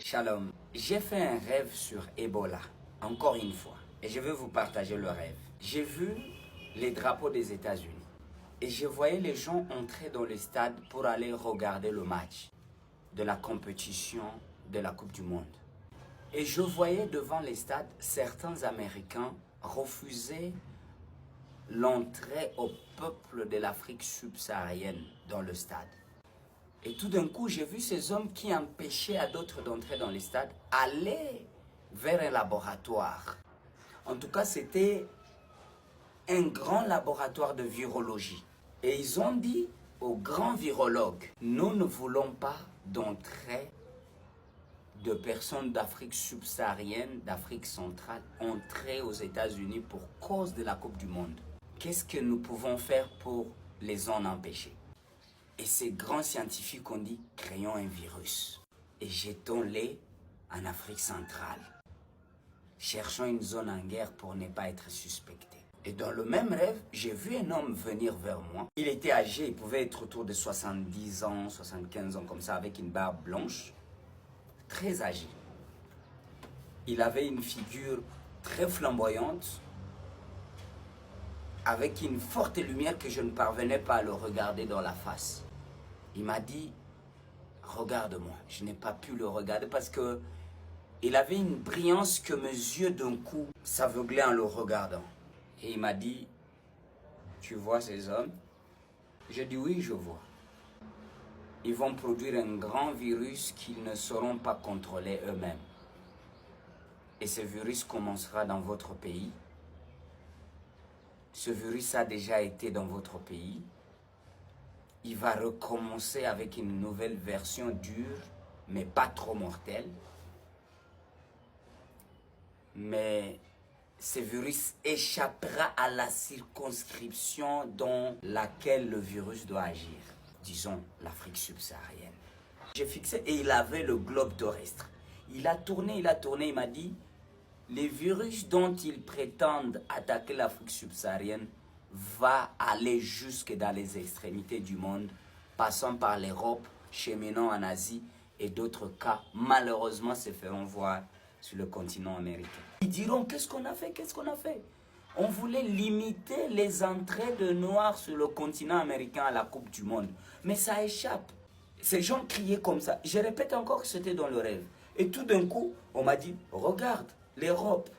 Shalom, j'ai fait un rêve sur Ebola, encore une fois, et je vais vous partager le rêve. J'ai vu les drapeaux des États-Unis et je voyais les gens entrer dans le stade pour aller regarder le match de la compétition de la Coupe du Monde. Et je voyais devant les stades certains Américains refuser l'entrée au peuple de l'Afrique subsaharienne dans le stade. Et tout d'un coup, j'ai vu ces hommes qui empêchaient à d'autres d'entrer dans les stades aller vers un laboratoire. En tout cas, c'était un grand laboratoire de virologie. Et ils ont dit aux grands virologues, nous ne voulons pas d'entrée de personnes d'Afrique subsaharienne, d'Afrique centrale, entrer aux États-Unis pour cause de la Coupe du Monde. Qu'est-ce que nous pouvons faire pour les en empêcher? Et ces grands scientifiques ont dit, créons un virus et jetons-les en Afrique centrale. Cherchons une zone en guerre pour ne pas être suspectés. Et dans le même rêve, j'ai vu un homme venir vers moi. Il était âgé, il pouvait être autour de 70 ans, 75 ans comme ça, avec une barbe blanche, très âgé. Il avait une figure très flamboyante, avec une forte lumière que je ne parvenais pas à le regarder dans la face. Il m'a dit, regarde-moi. Je n'ai pas pu le regarder parce que il avait une brillance que mes yeux d'un coup s'aveuglaient en le regardant. Et il m'a dit, tu vois ces hommes? J'ai dit oui, je vois. Ils vont produire un grand virus qu'ils ne sauront pas contrôler eux-mêmes. Et ce virus commencera dans votre pays. Ce virus a déjà été dans votre pays. Il va recommencer avec une nouvelle version dure, mais pas trop mortelle. Mais ce virus échappera à la circonscription dans laquelle le virus doit agir. Disons, l'Afrique subsaharienne. J'ai fixé et il avait le globe terrestre. Il a tourné, il m'a dit, les virus dont ils prétendent attaquer l'Afrique subsaharienne va aller jusque dans les extrémités du monde, passant par l'Europe, cheminant en Asie et d'autres cas, malheureusement, se feront voir sur le continent américain. Ils diront, qu'est-ce qu'on a fait? Qu'est-ce qu'on a fait? On voulait limiter les entrées de Noirs sur le continent américain à la Coupe du Monde. Mais ça échappe. Ces gens criaient comme ça. Je répète encore que c'était dans le rêve. Et tout d'un coup, on m'a dit, regarde, l'Europe.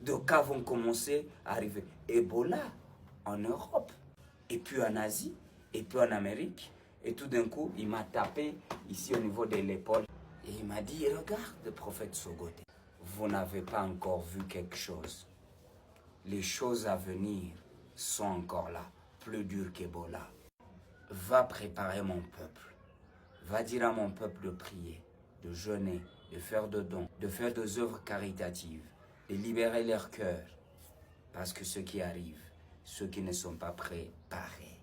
Deux cas vont commencer à arriver. Ebola en Europe, et puis en Asie, et puis en Amérique. Et tout d'un coup, il m'a tapé ici au niveau de l'épaule. Et il m'a dit, regarde, prophète Sogoté, vous n'avez pas encore vu quelque chose. Les choses à venir sont encore là, plus dures qu'Ebola. Va préparer mon peuple. Va dire à mon peuple de prier, de jeûner, de faire des dons, de faire des œuvres caritatives, de libérer leur cœur. Parce que ce qui arrive, ceux qui ne sont pas préparés,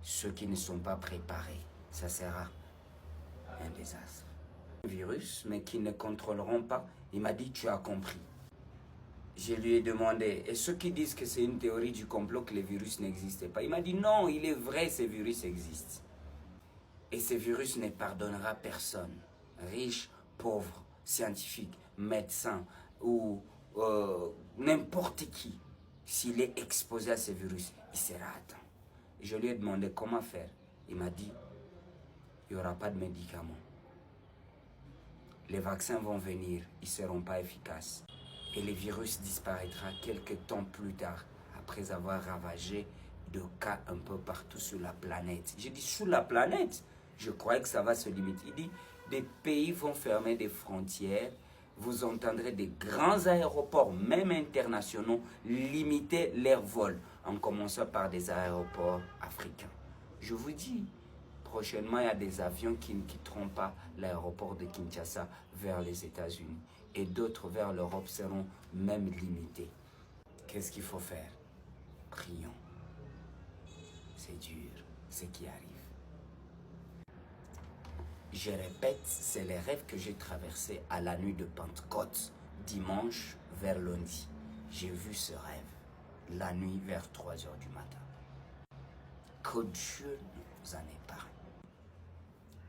ceux qui ne sont pas préparés, ça sera un désastre. Un virus, mais qui ne contrôleront pas. Il m'a dit, tu as compris. Je lui ai demandé, et ceux qui disent que c'est une théorie du complot, que les virus n'existent pas. Il m'a dit, non, il est vrai, ces virus existent. Et ce virus ne pardonnera personne. Riche, pauvre, scientifique, médecin ou n'importe qui. S'il est exposé à ce virus, il sera atteint. Je lui ai demandé comment faire. Il m'a dit, il n'y aura pas de médicaments. Les vaccins vont venir, ils ne seront pas efficaces. Et le virus disparaîtra quelques temps plus tard, après avoir ravagé de cas un peu partout sur la planète. J'ai dit, sur la planète? Je croyais que ça va se limiter. Il dit, des pays vont fermer des frontières. Vous entendrez des grands aéroports, même internationaux, limiter leurs vols, en commençant par des aéroports africains. Je vous dis, prochainement, il y a des avions qui ne quitteront pas l'aéroport de Kinshasa vers les États-Unis. Et d'autres vers l'Europe seront même limités. Qu'est-ce qu'il faut faire? Prions. C'est dur, ce qui arrive. Je répète, c'est les rêves que j'ai traversés à la nuit de Pentecôte, dimanche vers lundi. J'ai vu ce rêve, la nuit vers 3 h du matin. Que Dieu nous en épargne.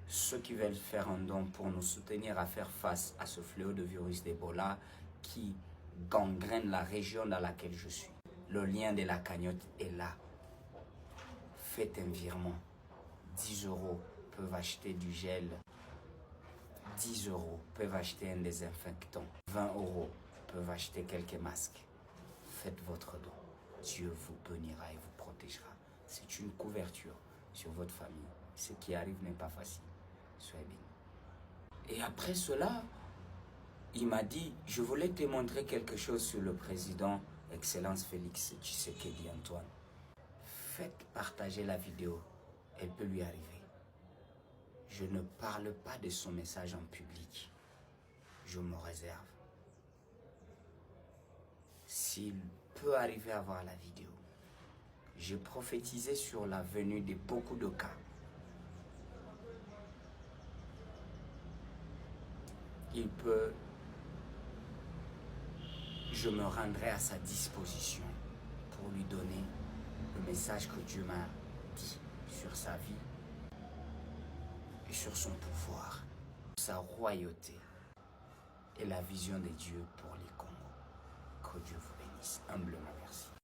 ceux qui veulent faire un don pour nous soutenir à faire face à ce fléau de virus d'Ebola qui gangrène la région dans laquelle je suis. Le lien de la cagnotte est là. Faites un virement. 10 € peuvent acheter du gel. 10 € peuvent acheter un désinfectant. 20 € peuvent acheter quelques masques. Faites votre don. Dieu vous bénira et vous protégera. C'est une couverture sur votre famille. Ce qui arrive n'est pas facile. Soyez bénis. Et après cela, il m'a dit, je voulais te montrer quelque chose sur le président, Excellence Félix Tshisekedi Antoine. Faites partager la vidéo. Elle peut lui arriver. Je ne parle pas de son message en public. Je me réserve. S'il peut arriver à voir la vidéo, j'ai prophétisé sur la venue de beaucoup de cas. Il peut, je me rendrai à sa disposition pour lui donner le message que Dieu m'a dit sur sa vie et sur son pouvoir, sa royauté et la vision de Dieu pour les Congos. Que Dieu vous bénisse. Humblement merci.